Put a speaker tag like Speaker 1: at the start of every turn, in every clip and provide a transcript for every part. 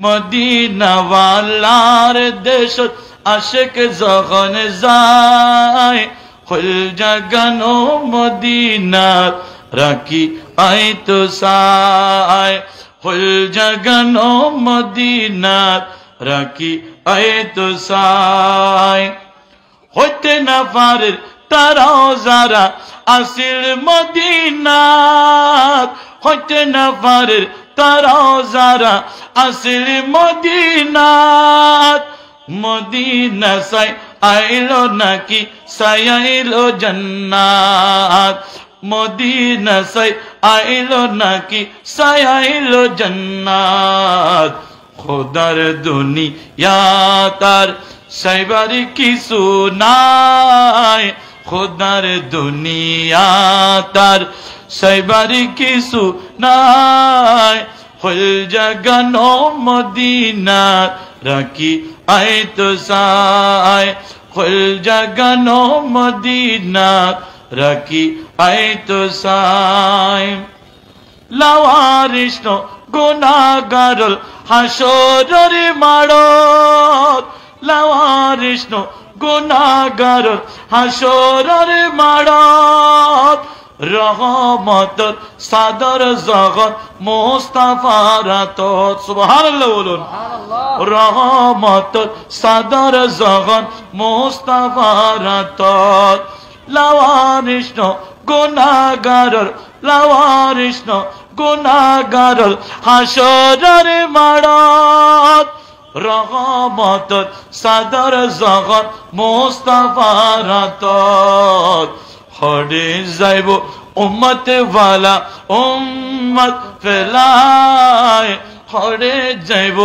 Speaker 1: Medina ওয়ালার দেশ আশিক যখন যায় হল জাগানো মদিনা রাখি আইতো সায় হল জাগানো মদিনা রাখি আইতো সায় হইতে না পারে তারাও যারা আসিল মদিনাত হইতে না পারে তারাও যারা আসিল মদিনাত মদিনা সাই আইলো নাকি সাই আইলো জান্নাত মদিনা সাই আইলো নাকি সাই আইলো জান্নাত খোদার দুনিয়া তার সাইবারি কিছু নাই খোদার দুনিয়া তার সাইবারি কিছু নাই হল জাগানো মদিনা রাখি আইতো সায় হল জাগানো মদিনা রাখি আইতো সায় লাওয়ারিস গুনাহগারল হাসরের মাড়ত লাওয়ারিস গুনাহগারল হাসরের মাড়ত রহমতের সাদর জগৎ মুস্তাফার আতত সুবহানাল্লাহ বলুন রহমতের সাদর জগৎ মুস্তাফার আতত লাওয়ারিস গুনাহগারল লাওয়ারিস গুনাহগারল হাসরের মাড়ত রহমতের সাদর জগৎ মুস্তাফার আতত হরে যাইব উম্মত ওয়ালা উম্মত ফেলায় হরে যাইব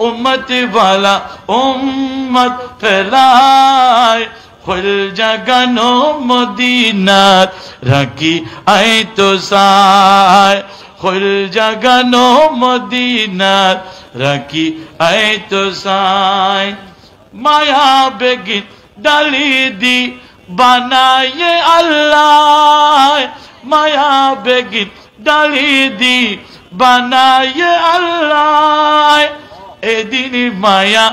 Speaker 1: উম্মত ওয়ালা উম্মত ফেলায় হল জাগানো মদিনাত রাখি আইতো সায় হল জাগানো মদিনাত রাখি আইতো সায় মায়া বেগিন ডালি দি বানায়ে আল্লাহ মায়া বেগিন ডালি দি বানায়ে আল্লাহ এদিন মায়া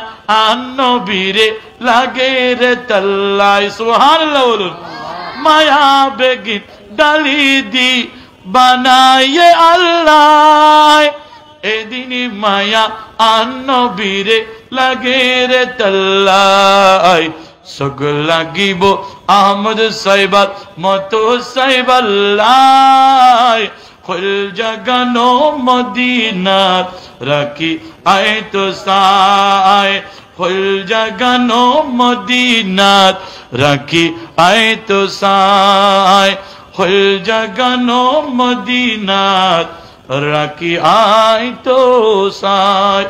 Speaker 1: নবীরে লাগে রে তাল্লাই সুবহানাল্লাহ বলুন মায়া বেগিন ডালি দি বানায়ে আল্লাহ এদিন মায়া নবীরে লাগে রে তাল্লাই সগ লাগিব আহমদ সাইবার মতো সাইবাল্লাহ হল জাগানো মদিনাত রাখি আইতো সায় হল জাগানো মদিনাত রাখি আইতো সায় হল জাগানো মদিনাত রাখি আইতো সায়।